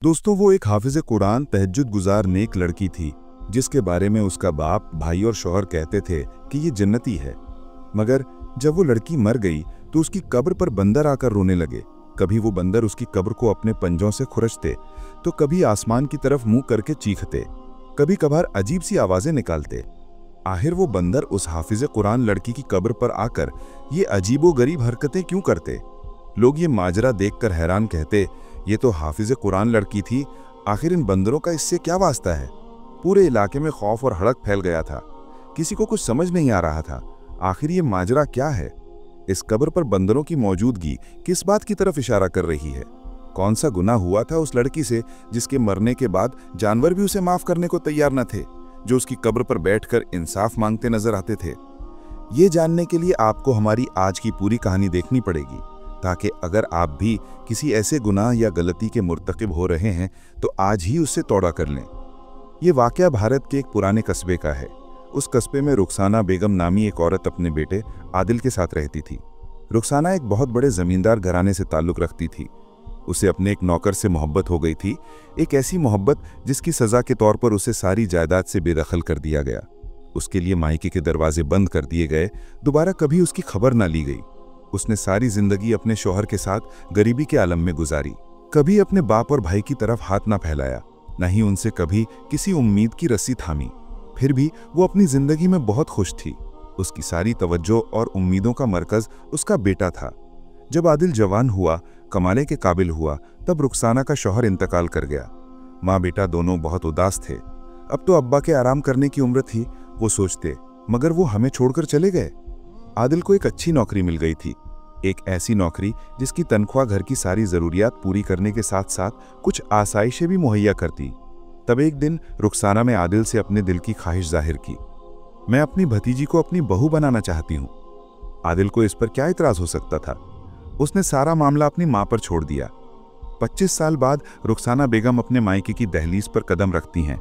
दोस्तों, वो एक हाफिज़े कुरान तहज्जुद गुजार नेक लड़की थी जिसके बारे में उसका बाप, भाई और शौहर कहते थे कि ये जन्नती है। मगर जब वो लड़की मर गई तो उसकी कब्र पर बंदर आकर रोने लगे। कभी वो बंदर उसकी कब्र को अपने पंजों से खुरचते तो कभी आसमान की तरफ मुंह करके चीखते, कभी कभार अजीब सी आवाजें निकालते। आखिर वो बंदर उस हाफिज़े कुरान लड़की की कब्र पर आकर ये अजीबोगरीब हरकतें क्यों करते? लोग ये माजरा देखकर हैरान कहते, ये तो हाफिज़े कुरान लड़की थी, आखिर इन बंदरों का इससे क्या वास्ता है? पूरे इलाके में खौफ और हड़क फैल गया था। किसी को कुछ समझ नहीं आ रहा था, आखिर ये माजरा क्या है? इस कब्र पर बंदरों की मौजूदगी किस बात की तरफ इशारा कर रही है? कौन सा गुनाह हुआ था उस लड़की से जिसके मरने के बाद जानवर भी उसे माफ करने को तैयार न थे, जो उसकी कब्र पर बैठकर इंसाफ मांगते नजर आते थे? ये जानने के लिए आपको हमारी आज की पूरी कहानी देखनी पड़ेगी, ताकि अगर आप भी किसी ऐसे गुनाह या गलती के मुर्तकिब हो रहे हैं तो आज ही उससे तौबा कर लें। ये वाकया भारत के एक पुराने कस्बे का है। उस कस्बे में रुखसाना बेगम नामी एक औरत अपने बेटे आदिल के साथ रहती थी। रुखसाना एक बहुत बड़े जमींदार घराने से ताल्लुक़ रखती थी। उसे अपने एक नौकर से मोहब्बत हो गई थी, एक ऐसी मोहब्बत जिसकी सज़ा के तौर पर उसे सारी जायदाद से बेदखल कर दिया गया। उसके लिए मायके के दरवाजे बंद कर दिए गए, दोबारा कभी उसकी खबर ना ली गई। उसने सारी जिंदगी अपने शौहर के साथ गरीबी के आलम में गुजारी, कभी अपने बाप और भाई की तरफ हाथ ना फैलाया, न ही उनसे कभी किसी उम्मीद की रस्सी थामी। फिर भी वो अपनी जिंदगी में बहुत खुश थी। उसकी सारी तवज्जो और उम्मीदों का मरकज उसका बेटा था। जब आदिल जवान हुआ, कमाने के काबिल हुआ, तब रुखसाना का शौहर इंतकाल कर गया। माँ बेटा दोनों बहुत उदास थे। अब तो अब्बा के आराम करने की उम्र थी, वो सोचते, मगर वो हमें छोड़कर चले गए। आदिल को एक अच्छी नौकरी मिल गई थी, एक ऐसी नौकरी जिसकी तनख्वाह घर की सारी ज़रूरियात पूरी करने के साथ साथ कुछ आसाइशें भी मुहैया करती। तब एक दिन रुखसाना ने आदिल से अपने दिल की ख्वाहिश जाहिर की, मैं अपनी भतीजी को अपनी बहू बनाना चाहती हूँ। आदिल को इस पर क्या इतराज़ हो सकता था? उसने सारा मामला अपनी माँ पर छोड़ दिया। 25 साल बाद रुखसाना बेगम अपने मायके की दहलीज पर कदम रखती हैं।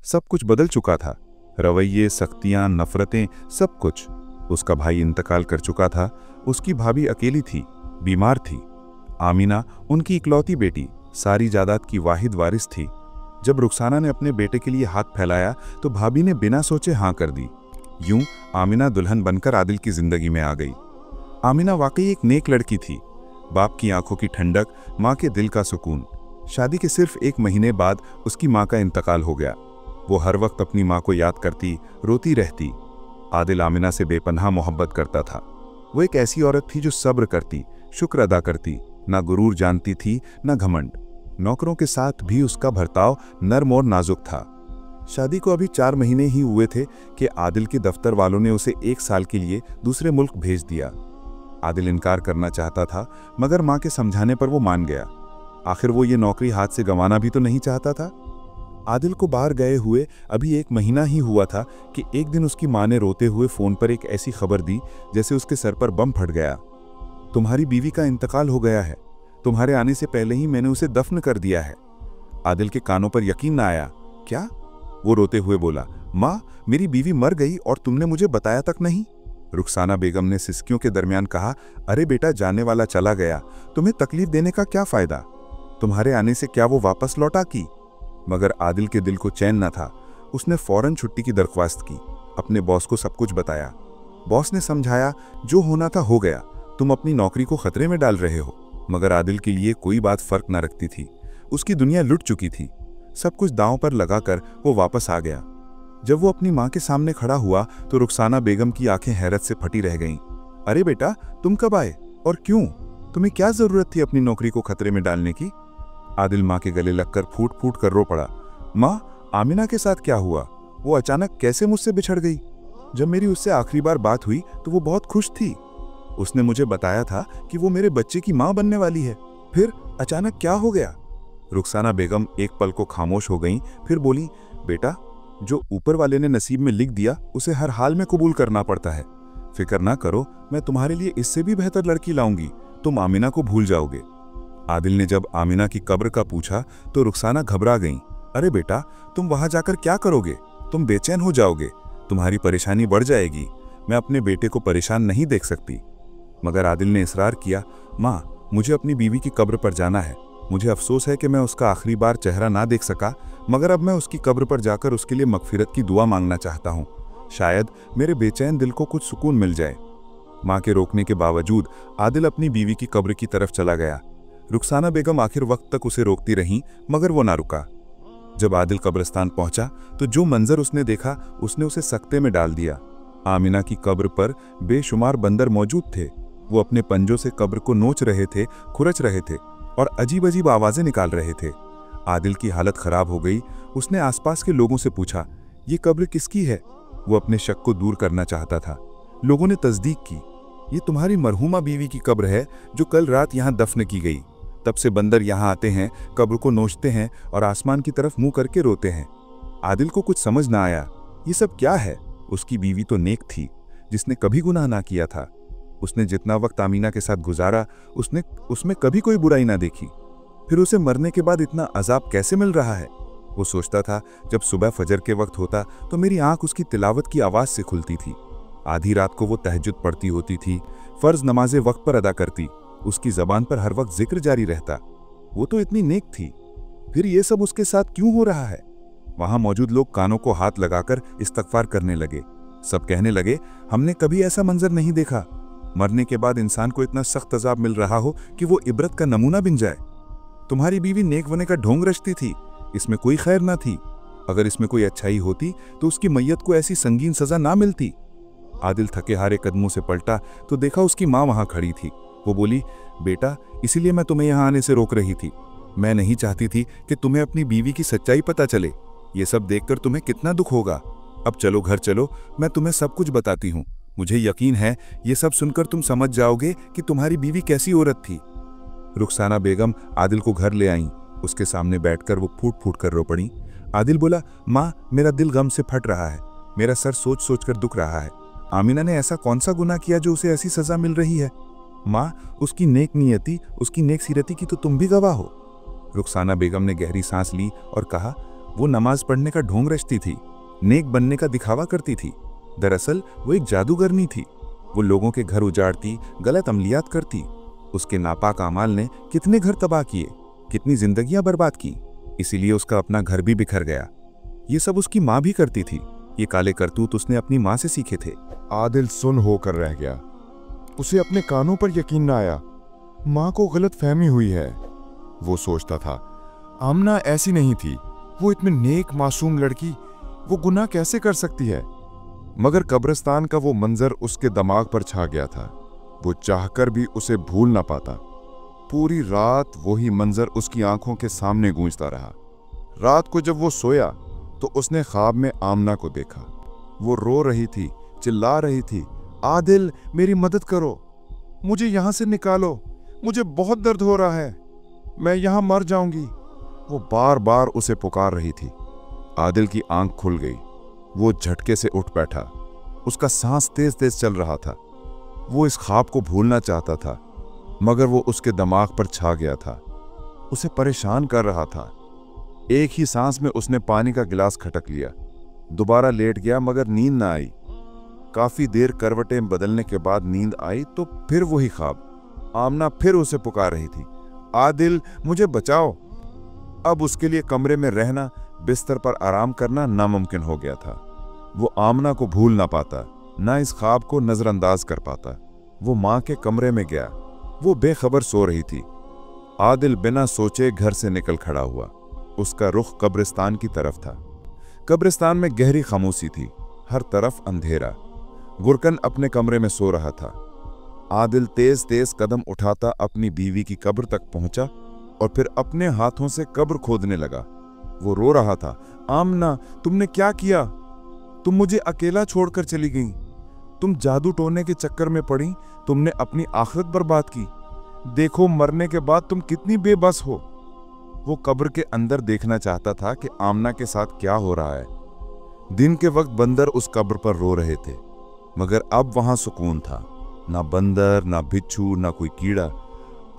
सब कुछ बदल चुका था, रवैये, सख्तियाँ, नफरतें, सब कुछ। उसका भाई इंतकाल कर चुका था, उसकी भाभी अकेली थी, बीमार थी। आमीना उनकी इकलौती बेटी, सारी जायदाद की वाहिद वारिस थी। जब रुखसाना ने अपने बेटे के लिए हाथ फैलाया तो भाभी ने बिना सोचे हाँ कर दी। यूं आमीना दुल्हन बनकर आदिल की जिंदगी में आ गई। आमीना वाकई एक नेक लड़की थी, बाप की आंखों की ठंडक, माँ के दिल का सुकून। शादी के सिर्फ 1 महीने बाद उसकी माँ का इंतकाल हो गया। वो हर वक्त अपनी माँ को याद करती, रोती रहती। आदिल आमीना से बेपनाह मोहब्बत करता था। वो एक ऐसी औरत थी जो सब्र करती, शुक्र अदा करती, ना गुरूर जानती थी ना घमंड। नौकरों के साथ भी उसका बर्ताव नर्म और नाजुक था। शादी को अभी 4 महीने ही हुए थे कि आदिल के दफ्तर वालों ने उसे 1 साल के लिए दूसरे मुल्क भेज दिया। आदिल इनकार करना चाहता था, मगर माँ के समझाने पर वो मान गया। आखिर वो ये नौकरी हाथ से गंवाना भी तो नहीं चाहता था। आदिल को बाहर गए हुए अभी 1 महीना ही हुआ था कि एक दिन उसकी माँ ने रोते हुए फ़ोन पर एक ऐसी खबर दी जैसे उसके सर पर बम फट गया। तुम्हारी बीवी का इंतकाल हो गया है, तुम्हारे आने से पहले ही मैंने उसे दफन कर दिया है। आदिल के कानों पर यकीन ना आया। क्या? वो रोते हुए बोला, माँ, मेरी बीवी मर गई और तुमने मुझे बताया तक नहीं। रुखसाना बेगम ने सिसकियों के दरमियान कहा, अरे बेटा, जाने वाला चला गया, तुम्हें तकलीफ देने का क्या फ़ायदा? तुम्हारे आने से क्या वो वापस लौटा की? मगर आदिल के दिल को चैन न था। उसने फौरन छुट्टी की दरख्वास्त की, अपने बॉस को सब कुछ बताया। बॉस ने समझाया, जो होना था हो गया, तुम अपनी नौकरी को खतरे में डाल रहे हो। मगर आदिल के लिए कोई बात फर्क न रखती थी। उसकी दुनिया लुट चुकी थी। सब कुछ दांव पर लगाकर वो वापस आ गया। जब वो अपनी माँ के सामने खड़ा हुआ तो रुखसाना बेगम की आंखें हैरत से फटी रह गईं। अरे बेटा, तुम कब आए और क्यों? तुम्हें क्या जरूरत थी अपनी नौकरी को खतरे में डालने की? आदिल माँ के गले लगकर फूट फूट कर रो पड़ा। माँ, आमीना के साथ क्या हुआ? वो अचानक कैसे मुझसे बिछड़ गई? जब मेरी उससे आखिरी बार बात हुई तो वो बहुत खुश थी। उसने मुझे बताया था कि वो मेरे बच्चे की माँ बनने वाली है। फिर अचानक क्या हो गया? रुखसाना बेगम एक पल को खामोश हो गईं, फिर बोली, बेटा, जो ऊपर वाले ने नसीब में लिख दिया उसे हर हाल में कबूल करना पड़ता है। फिक्र ना करो, मैं तुम्हारे लिए इससे भी बेहतर लड़की लाऊंगी। तुम आमीना को भूल जाओगे। आदिल ने जब आमीना की कब्र का पूछा तो रुखसाना घबरा गईं। अरे बेटा, तुम वहां जाकर क्या करोगे? तुम बेचैन हो जाओगे, तुम्हारी परेशानी बढ़ जाएगी। मैं अपने बेटे को परेशान नहीं देख सकती। मगर आदिल ने इसरार किया, माँ, मुझे अपनी बीवी की कब्र पर जाना है, मुझे अफसोस है कि मैं उसका आखिरी बार चेहरा ना देख सका, मगर अब मैं उसकी कब्र पर जाकर उसके लिए मगफिरत की दुआ मांगना चाहता हूँ। शायद मेरे बेचैन दिल को कुछ सुकून मिल जाए। माँ के रोकने के बावजूद आदिल अपनी बीवी की कब्र की तरफ चला गया। रुखसाना बेगम आखिर वक्त तक उसे रोकती रहीं, मगर वो ना रुका। जब आदिल कब्रिस्तान पहुंचा तो जो मंजर उसने देखा उसने उसे सकते में डाल दिया। आमिना की कब्र पर बेशुमार बंदर मौजूद थे। वो अपने पंजों से कब्र को नोच रहे थे, खुरच रहे थे और अजीब अजीब आवाजें निकाल रहे थे। आदिल की हालत खराब हो गई। उसने आसपास के लोगों से पूछा, ये कब्र किसकी है? वो अपने शक को दूर करना चाहता था। लोगों ने तस्दीक की, ये तुम्हारी मरहूमा बीवी की कब्र है जो कल रात यहाँ दफन की गई। तब से बंदर यहाँ आते हैं, कब्र को नोचते हैं और आसमान की तरफ मुंह करके रोते हैं। आदिल को कुछ समझ ना आया, ये सब क्या है? उसकी बीवी तो नेक थी, जिसने कभी गुनाह ना किया था। उसने जितना वक्त आमीना के साथ गुजारा उसने उसमें कभी कोई बुराई ना देखी। फिर उसे मरने के बाद इतना अजाब कैसे मिल रहा है? वो सोचता था, जब सुबह फजर के वक्त होता तो मेरी आंख उसकी तिलावत की आवाज़ से खुलती थी। आधी रात को वो तहज्जुद पढ़ती होती थी, फ़र्ज नमाजें वक्त पर अदा करती। उसकी ज़बान पर हर वक्त जिक्र जारी रहता। वो तो इतनी नेक थी, फिर ये सब उसके साथ क्यों हो रहा है? वहाँ मौजूद लोग कानों को हाथ लगाकर इस्तगफार करने लगे। सब कहने लगे, हमने कभी ऐसा मंजर नहीं देखा। मरने के बाद इंसान को इतना सख्त अजाब मिल रहा हो कि वो इबरत का नमूना बन जाए। तुम्हारी बीवी नेक होने का ढोंग रचती थी, इसमें कोई खैर ना थी। अगर इसमें कोई अच्छाई होती तो उसकी मैयत को ऐसी संगीन सजा ना मिलती। आदिल थके हारे कदमों से पलटा तो देखा उसकी माँ वहाँ खड़ी थी। वो बोली, बेटा, इसीलिए मैं तुम्हें यहाँ आने से रोक रही थी। मैं नहीं चाहती थी कि तुम्हें अपनी बीवी की सच्चाई पता चले। ये सब देखकर तुम्हें कितना दुख होगा। अब चलो घर चलो, मैं तुम्हें सब कुछ बताती हूँ। मुझे यकीन है ये सब सुनकर तुम समझ जाओगे कि तुम्हारी बीवी कैसी औरत थी। रुखसाना बेगम आदिल को घर ले आईं। उसके सामने बैठकर वो फूट फूट कर रो पड़ी। आदिल बोला, माँ, मेरा दिल गम से फट रहा है। मेरा सर सोच सोच कर दुख रहा है। आमिना ने ऐसा कौन सा गुनाह किया जो उसे ऐसी सजा मिल रही है? माँ, उसकी नेक नियति, उसकी नेक सीरती की तो तुम भी गवाह हो। रुखसाना बेगम ने गहरी सांस ली और कहा, वो नमाज पढ़ने का ढोंग रचती थी, नेक बनने का दिखावा करती थी। दरअसल वो एक जादूगरनी थी। वो लोगों के घर उजाड़ती, गलत अमलियात करती। उसके नापाक अमाल ने कितने घर तबाह किए, कितनी जिंदगियां बर्बाद की। इसीलिए उसका अपना घर भी बिखर गया। ये सब उसकी माँ भी करती थी। ये काले करतूत उसने अपनी माँ से सीखे थे। आदिल सुन होकर रह गया। उसे अपने कानों पर यकीन न आया। माँ को गलत फहमी हुई है। वो सोचता था, आमना ऐसी नहीं थी। वो इतनी नेक मासूम लड़की, वो गुनाह कैसे कर सकती है? मगर कब्रिस्तान का वो मंजर उसके दिमाग पर छा गया था। वो चाहकर भी उसे भूल ना पाता। पूरी रात वही मंजर उसकी आंखों के सामने गूंजता रहा। रात को जब वो सोया तो उसने ख्वाब में आमना को देखा। वो रो रही थी, चिल्ला रही थी, आदिल, मेरी मदद करो, मुझे यहां से निकालो, मुझे बहुत दर्द हो रहा है, मैं यहां मर जाऊंगी। वो बार बार उसे पुकार रही थी। आदिल की आंख खुल गई। वो झटके से उठ बैठा। उसका सांस तेज तेज चल रहा था। वो इस ख्वाब को भूलना चाहता था, मगर वो उसके दिमाग पर छा गया था, उसे परेशान कर रहा था। एक ही सांस में उसने पानी का गिलास खटक लिया, दोबारा लेट गया, मगर नींद ना आई। काफी देर करवटें बदलने के बाद नींद आई तो फिर वही ख्वाब। आमना फिर उसे पुकार रही थी, आदिल, मुझे बचाओ। अब उसके लिए कमरे में रहना, बिस्तर पर आराम करना नामुमकिन हो गया था। वो आमना को भूल ना पाता, ना इस ख्वाब को नजरअंदाज कर पाता। वो माँ के कमरे में गया। वो बेखबर सो रही थी। आदिल बिना सोचे घर से निकल खड़ा हुआ। उसका रुख कब्रिस्तान की तरफ था। कब्रिस्तान में गहरी खामोशी थी, हर तरफ अंधेरा। गुरकन अपने कमरे में सो रहा था। आदिल तेज तेज कदम उठाता अपनी बीवी की कब्र तक पहुंचा और फिर अपने हाथों से कब्र खोदने लगा। वो रो रहा था, आमना, तुमने क्या किया? तुम मुझे अकेला छोड़कर चली गई। तुम जादू टोने के चक्कर में पड़ी। तुमने अपनी आखिरत बर्बाद की। देखो, मरने के बाद तुम कितनी बेबस हो। वो कब्र के अंदर देखना चाहता था कि आमना के साथ क्या हो रहा है। दिन के वक्त बंदर उस कब्र पर रो रहे थे, मगर अब वहां सुकून था। ना बंदर, ना बिच्छू, ना कोई कीड़ा।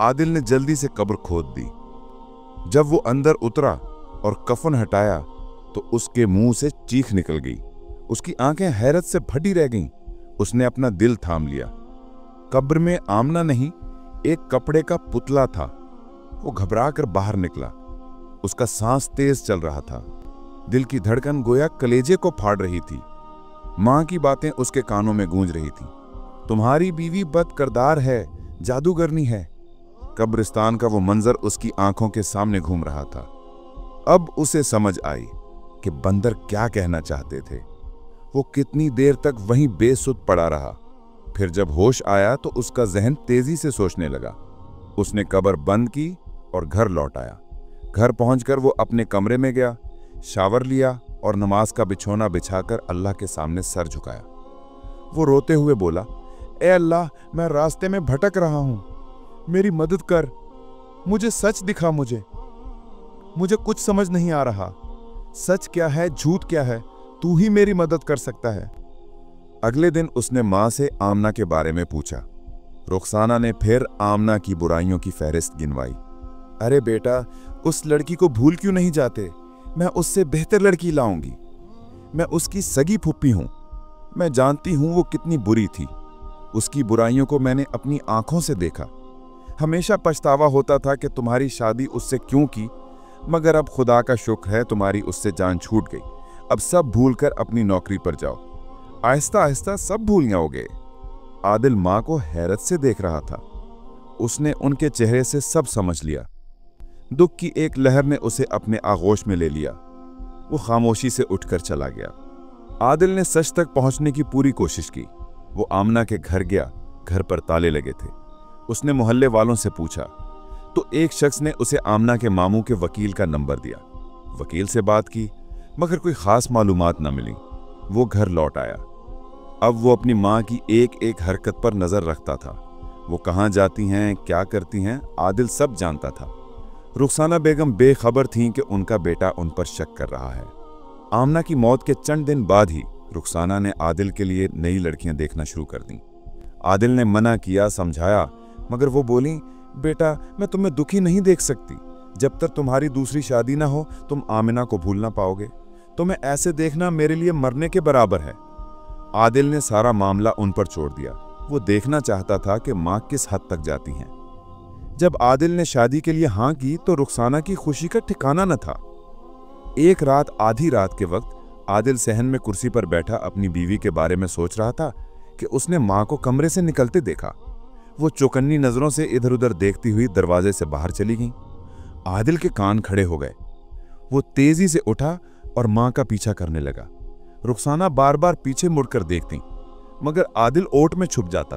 आदिल ने जल्दी से कब्र खोद दी। जब वो अंदर उतरा और कफन हटाया तो उसके मुंह से चीख निकल गई। उसकी आंखें हैरत से फटी रह गईं। उसने अपना दिल थाम लिया। कब्र में आमना नहीं, एक कपड़े का पुतला था। वो घबरा कर बाहर निकला। उसका सांस तेज चल रहा था, दिल की धड़कन गोया कलेजे को फाड़ रही थी। मां की बातें उसके कानों में गूंज रही थी। तुम्हारी बीवी बदकिरदार है, जादूगरनी है। कब्रिस्तान का वो मंजर उसकी आंखों के सामने घूम रहा था। अब उसे समझ आई कि बंदर क्या कहना चाहते थे। वो कितनी देर तक वहीं बेसुध पड़ा रहा। फिर जब होश आया तो उसका जहन तेजी से सोचने लगा। उसने कब्र बंद की और घर लौट आया। घर पहुंचकर वो अपने कमरे में गया, शावर लिया और नमाज का बिछौना बिछाकर अल्लाह के सामने सर झुकाया। वो रोते हुए बोला, ए अल्लाह, मैं रास्ते में भटक रहा हूं, मेरी मदद कर। मुझे सच दिखा। मुझे कुछ समझ नहीं आ रहा। सच क्या है, झूठ क्या है, तू ही मेरी मदद कर सकता है। अगले दिन उसने मां से आमना के बारे में पूछा। रुखसाना ने फिर आमना की बुराइयों की फहरिस्त गिनवाई। अरे बेटा, उस लड़की को भूल क्यों नहीं जाते? मैं उससे बेहतर लड़की लाऊंगी। मैं उसकी सगी फुप्पी हूं। मैं जानती हूं वो कितनी बुरी थी। उसकी बुराइयों को मैंने अपनी आंखों से देखा। हमेशा पछतावा होता था कि तुम्हारी शादी उससे क्यों की, मगर अब खुदा का शुक्र है तुम्हारी उससे जान छूट गई। अब सब भूलकर अपनी नौकरी पर जाओ। आहिस्ता आहिस्ता सब भूल जाओगे। आदिल मां को हैरत से देख रहा था। उसने उनके चेहरे से सब समझ लिया। दुख की एक लहर ने उसे अपने आगोश में ले लिया। वो खामोशी से उठकर चला गया। आदिल ने सच तक पहुंचने की पूरी कोशिश की। वो आमना के घर गया। घर पर ताले लगे थे। उसने मोहल्ले वालों से पूछा तो एक शख्स ने उसे आमना के मामू के वकील का नंबर दिया। वकील से बात की, मगर कोई खास मालूमात न मिली। वो घर लौट आया। अब वो अपनी मां की एक एक हरकत पर नजर रखता था। वो कहाँ जाती हैं, क्या करती हैं, आदिल सब जानता था। रुखसाना बेगम बेखबर थीं कि उनका बेटा उन पर शक कर रहा है। आमना की मौत के चंद दिन बाद ही रुखसाना ने आदिल के लिए नई लड़कियां देखना शुरू कर दी। आदिल ने मना किया, समझाया, मगर वो बोली, बेटा, मैं तुम्हें दुखी नहीं देख सकती। जब तक तुम्हारी दूसरी शादी ना हो तुम आमिना को भूल ना पाओगे। तुम्हें ऐसे देखना मेरे लिए मरने के बराबर है। आदिल ने सारा मामला उन पर छोड़ दिया। वो देखना चाहता था कि मां किस हद तक जाती हैं। जब आदिल ने शादी के लिए हां की तो रुखसाना की खुशी का ठिकाना न था। एक रात आधी रात के वक्त आदिल सहन में कुर्सी पर बैठा अपनी बीवी के बारे में सोच रहा था कि उसने मां को कमरे से निकलते देखा। वो चौकन्नी नजरों से इधर उधर देखती हुई दरवाजे से बाहर चली गई। आदिल के कान खड़े हो गए। वो तेजी से उठा और मां का पीछा करने लगा। रुखसाना बार बार पीछे मुड़कर देखती, मगर आदिल ओट में छुप जाता।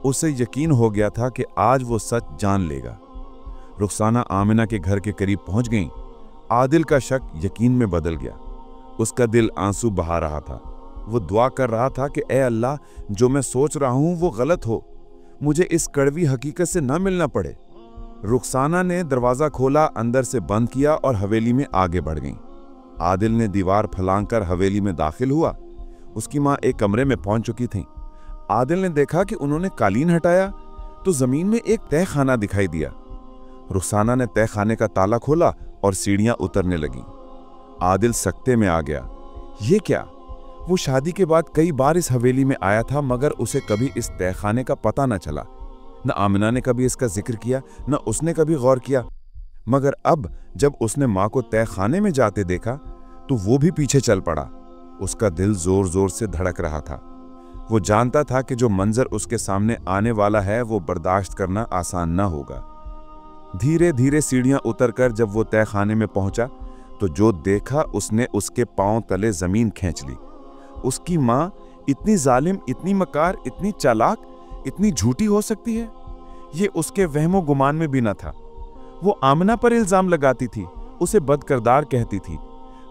उसे यकीन हो गया था कि आज वो सच जान लेगा। रुखसाना आमिना के घर के करीब पहुंच गई। आदिल का शक यकीन में बदल गया। उसका दिल आंसू बहा रहा था। वो दुआ कर रहा था कि ए अल्लाह, जो मैं सोच रहा हूं वो गलत हो, मुझे इस कड़वी हकीकत से न मिलना पड़े। रुखसाना ने दरवाजा खोला, अंदर से बंद किया और हवेली में आगे बढ़ गई। आदिल ने दीवार फलांग कर हवेली में दाखिल हुआ। उसकी मां एक कमरे में पहुंच चुकी थी। आदिल ने देखा कि उन्होंने कालीन हटाया तो जमीन में एक तहखाना दिखाई दिया। रुखसाना ने तहखाने का ताला खोला और सीढ़ियां उतरने लगीं। आदिल सकते में आ गया। ये क्या? वो शादी के बाद कई बार इस हवेली में आया था, मगर उसे कभी इस तहखाने का पता न चला। न आमिना ने कभी इसका जिक्र किया, न उसने कभी गौर किया। मगर अब जब उसने मां को तहखाने में जाते देखा तो वो भी पीछे चल पड़ा। उसका दिल जोर जोर से धड़क रहा था। वो जानता था कि जो मंजर उसके सामने आने वाला है वो बर्दाश्त करना आसान न होगा। धीरे धीरे सीढ़ियां उतरकर जब वो तहखाने में पहुंचा तो जो देखा उसने उसके पांव तले जमीन खींच ली। उसकी मां इतनी जालिम, इतनी मकार, इतनी चालाक, इतनी झूठी हो सकती है, ये उसके वहमो गुमान में भी न था। वो आमिना पर इल्जाम लगाती थी, उसे बदकिरदार कहती थी,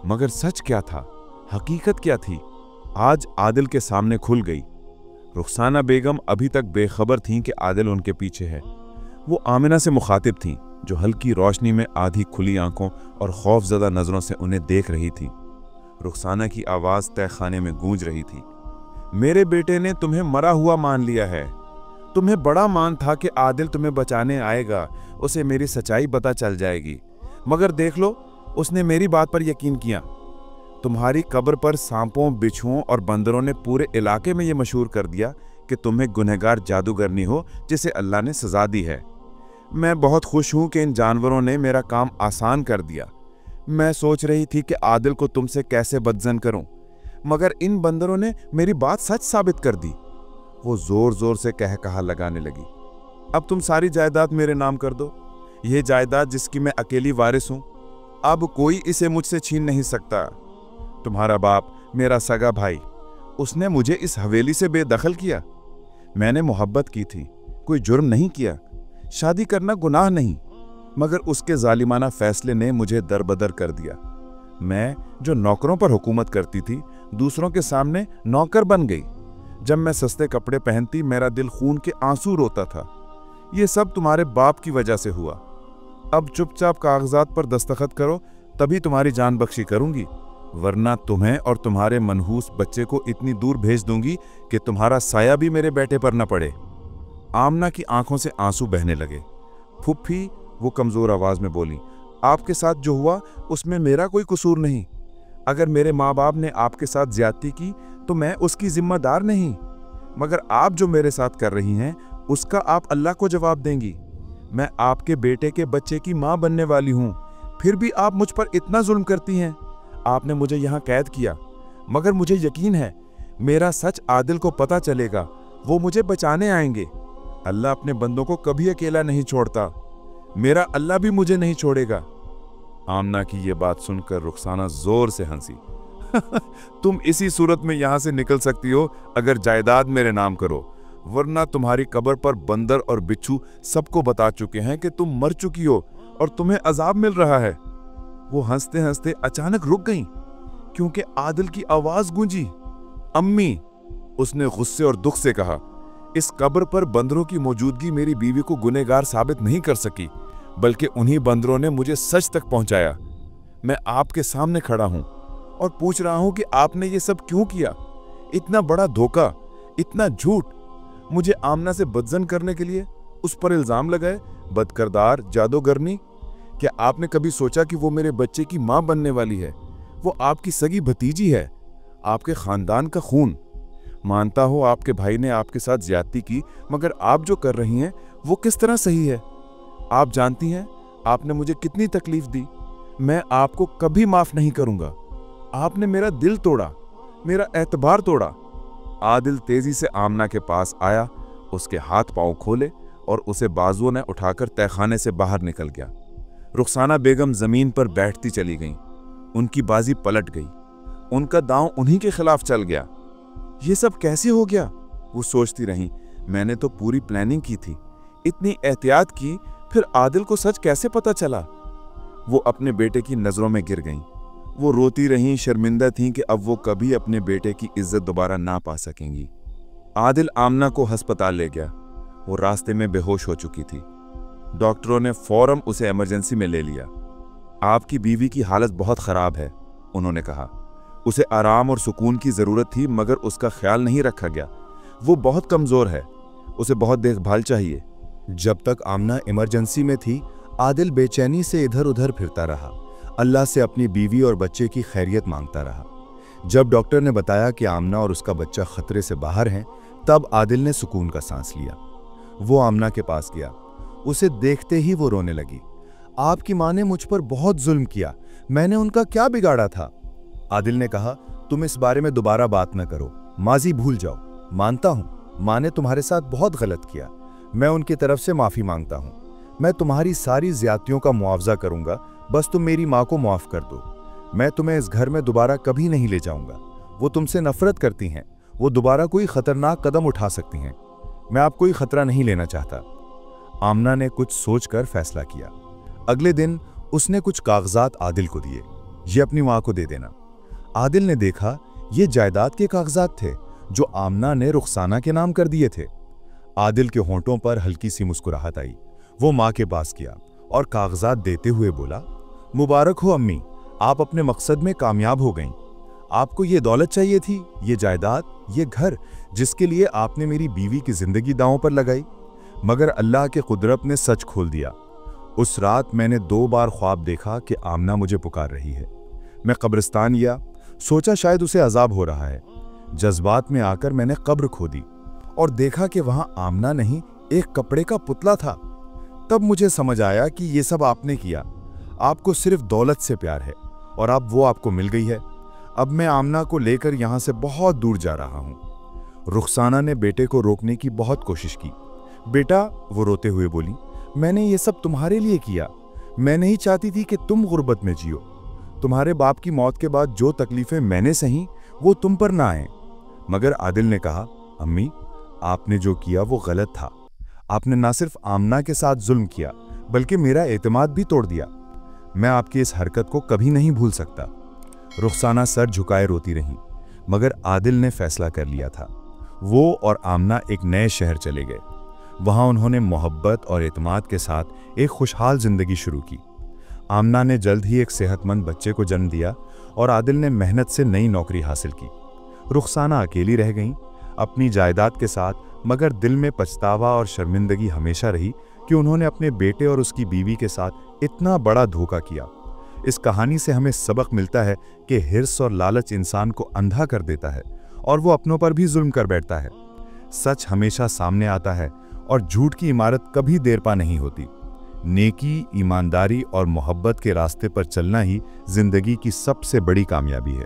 मगर सच क्या था, हकीकत क्या थी, आज आदिल के सामने खुल गई। रुखसाना बेगम अभी तक बेखबर थीं कि आदिल उनके पीछे है। वो आमिना से मुखातिब थीं, जो हल्की रोशनी में आधी खुली आंखों और खौफजदा नजरों से उन्हें देख रही थी। रुखसाना की आवाज तहखाने में गूंज रही थी, मेरे बेटे ने तुम्हें मरा हुआ मान लिया है। तुम्हें बड़ा मान था कि आदिल तुम्हें बचाने आएगा, उसे मेरी सच्चाई पता चल जाएगी, मगर देख लो, उसने मेरी बात पर यकीन किया। तुम्हारी कब्र पर सांपों, बिच्छुओं और बंदरों ने पूरे इलाके में यह मशहूर कर दिया कि तुम्हें गुनहगार जादूगरनी हो जिसे अल्लाह ने सजा दी है। मैं बहुत खुश हूं कि इन जानवरों ने मेरा काम आसान कर दिया। मैं सोच रही थी कि आदिल को तुमसे कैसे बदजन करूं, मगर इन बंदरों ने मेरी बात सच साबित कर दी। वो जोर जोर से कह कहा लगाने लगी। अब तुम सारी जायदाद मेरे नाम कर दो। यह जायदाद जिसकी मैं अकेली वारिस हूं, अब कोई इसे मुझसे छीन नहीं सकता। तुम्हारा बाप, मेरा सगा भाई, उसने मुझे इस हवेली से बेदखल किया। मैंने मोहब्बत की थी, कोई जुर्म नहीं किया। शादी करना गुनाह नहीं, मगर उसके जालिमाना फैसले ने मुझे दरबदर कर दिया। मैं जो नौकरों पर हुकूमत करती थी, दूसरों के सामने नौकर बन गई। जब मैं सस्ते कपड़े पहनती, मेरा दिल खून के आंसू रोता था। ये सब तुम्हारे बाप की वजह से हुआ। अब चुपचाप कागजात पर दस्तखत करो, तभी तुम्हारी जान बख्शी करूंगी, वरना तुम्हें और तुम्हारे मनहूस बच्चे को इतनी दूर भेज दूंगी कि तुम्हारा साया भी मेरे बेटे पर न पड़े। आमना की आंखों से आंसू बहने लगे। फुफ्फी, वो कमजोर आवाज में बोली, आपके साथ जो हुआ उसमें मेरा कोई कसूर नहीं। अगर मेरे माँ बाप ने आपके साथ ज्यादती की तो मैं उसकी जिम्मेदार नहीं, मगर आप जो मेरे साथ कर रही हैं उसका आप अल्लाह को जवाब देंगी। मैं आपके बेटे के बच्चे की माँ बनने वाली हूँ, फिर भी आप मुझ पर इतना जुल्म करती हैं। आपने मुझे यहाँ कैद किया, मगर मुझे यकीन है मेरा सच आदिल को पता चलेगा, वो मुझे बचाने आएंगे। अल्लाह अपने बंदों को कभी अकेला नहीं छोड़ता, मेरा अल्लाह भी मुझे नहीं छोड़ेगा। आमना की ये बात सुनकर रुखसाना जोर से हंसी। तुम इसी सूरत में यहां से निकल सकती हो अगर जायदाद मेरे नाम करो, वरना तुम्हारी कब्र पर बंदर और बिच्छू सबको बता चुके हैं कि तुम मर चुकी हो और तुम्हें अजाब मिल रहा है। वो हंसते हंसते अचानक रुक गईं, क्योंकि आदिल की आवाज गूंजी, अम्मी। उसने गुस्से और दुख से कहा, इस कब्र पर बंदरों की मौजूदगी मेरी बीवी को गुनहगार साबित नहीं कर सकी, बल्कि उन्हीं बंदरों ने मुझे सच तक पहुंचाया। मैं आपके सामने खड़ा हूं और पूछ रहा हूं कि आपने ये सब क्यों किया? इतना बड़ा धोखा, इतना झूठ, मुझे आमना से बदजन करने के लिए उस पर इल्जाम लगाए, बदकिरदार, जादूगरनी। क्या आपने कभी सोचा कि वो मेरे बच्चे की मां बनने वाली है? वो आपकी सगी भतीजी है, आपके खानदान का खून। मानता हो आपके भाई ने आपके साथ ज्यादती की, मगर आप जो कर रही हैं वो किस तरह सही है? आप जानती हैं आपने मुझे कितनी तकलीफ दी। मैं आपको कभी माफ नहीं करूंगा। आपने मेरा दिल तोड़ा, मेरा एतबार तोड़ा। आदिल तेजी से आमना के पास आया, उसके हाथ पांव खोले और उसे बाजुओं ने उठाकर तहखाने से बाहर निकल गया। रुखसाना बेगम जमीन पर बैठती चली गईं। उनकी बाजी पलट गई, उनका दांव उन्हीं के खिलाफ चल गया। ये सब कैसे हो गया? वो सोचती रही। मैंने तो पूरी प्लानिंग की थी, इतनी एहतियात की, फिर आदिल को सच कैसे पता चला? वो अपने बेटे की नजरों में गिर गईं। वो रोती रहीं, शर्मिंदा थीं कि अब वो कभी अपने बेटे की इज्जत दोबारा ना पा सकेंगी। आदिल आमना को अस्पताल ले गया। वो रास्ते में बेहोश हो चुकी थी। डॉक्टरों ने फौरन उसे इमरजेंसी में ले लिया। आपकी बीवी की हालत बहुत खराब है, उन्होंने कहा। उसे आराम और सुकून की जरूरत थी, मगर उसका ख्याल नहीं रखा गया। वो बहुत कमजोर है, उसे बहुत देखभाल चाहिए। जब तक आमना इमरजेंसी में थी, आदिल बेचैनी से इधर उधर फिरता रहा, अल्लाह से अपनी बीवी और बच्चे की खैरियत मांगता रहा। जब डॉक्टर ने बताया कि आमना और उसका बच्चा खतरे से बाहर हैं, तब आदिल ने सुकून का सांस लिया। वो आमना के पास गया। उसे देखते ही वो रोने लगी। आपकी माँ ने मुझ पर बहुत जुल्म किया, मैंने उनका क्या बिगाड़ा था? आदिल ने कहा, तुम इस बारे में दोबारा बात न करो, माजी भूल जाओ। मानता हूं माँ ने तुम्हारे साथ बहुत गलत किया, मैं उनकी तरफ से माफी मांगता हूं। मैं तुम्हारी सारी ज्यादतियों का मुआवजा करूंगा, बस तुम मेरी माँ को माफ कर दो। मैं तुम्हें इस घर में दोबारा कभी नहीं ले जाऊंगा। वो तुमसे नफरत करती हैं, वो दोबारा कोई खतरनाक कदम उठा सकती हैं। मैं आप कोई खतरा नहीं लेना चाहता। आमना ने कुछ सोचकर फैसला किया। अगले दिन उसने कुछ कागजात आदिल को दिए, ये अपनी माँ को दे देना। आदिल ने देखा ये जायदाद के कागजात थे जो आमना ने रुखसाना के नाम कर दिए थे। आदिल के होंठों पर हल्की सी मुस्कुराहट आई। वो माँ के पास गया और कागजात देते हुए बोला, मुबारक हो अम्मी, आप अपने मकसद में कामयाब हो गईं। आपको ये दौलत चाहिए थी, ये जायदाद, ये घर, जिसके लिए आपने मेरी बीवी की जिंदगी दांव पर लगाई, मगर अल्लाह के कुदरत ने सच खोल दिया। उस रात मैंने 2 बार ख्वाब देखा कि आमना मुझे पुकार रही है। मैं कब्रिस्तान गया, सोचा शायद उसे अजाब हो रहा है। जज्बात में आकर मैंने कब्र खोदी और देखा कि वहां आमना नहीं, एक कपड़े का पुतला था। तब मुझे समझ आया कि ये सब आपने किया। आपको सिर्फ दौलत से प्यार है और अब वो आपको मिल गई है। अब मैं आमना को लेकर यहां से बहुत दूर जा रहा हूं। रुखसाना ने बेटे को रोकने की बहुत कोशिश की। बेटा, वो रोते हुए बोली, मैंने ये सब तुम्हारे लिए किया। मैं नहीं चाहती थी कि तुम गुर्बत में जियो। तुम्हारे बाप की मौत के बाद जो तकलीफें मैंने सही वो तुम पर ना आए। मगर आदिल ने कहा, अम्मी, आपने जो किया वो गलत था। आपने ना सिर्फ आमना के साथ जुल्म किया बल्कि मेरा एतमाद भी तोड़ दिया। मैं आपकी इस हरकत को कभी नहीं भूल सकता। रुखसाना सर झुकाए रोती रही, मगर आदिल ने फैसला कर लिया था। वो और आमना एक नए शहर चले गए। वहां उन्होंने मोहब्बत और एतमाद के साथ एक खुशहाल जिंदगी शुरू की। आमना ने जल्द ही एक सेहतमंद बच्चे को जन्म दिया और आदिल ने मेहनत से नई नौकरी हासिल की। रुखसाना अकेली रह गईं, अपनी जायदाद के साथ, मगर दिल में पछतावा और शर्मिंदगी हमेशा रही कि उन्होंने अपने बेटे और उसकी बीवी के साथ इतना बड़ा धोखा किया। इस कहानी से हमें सबक मिलता है कि हिर्स और लालच इंसान को अंधा कर देता है और वो अपनों पर भी जुल्म कर बैठता है। सच हमेशा सामने आता है और झूठ की इमारत कभी देरपा नहीं होती। नेकी, ईमानदारी और मोहब्बत के रास्ते पर चलना ही जिंदगी की सबसे बड़ी कामयाबी है।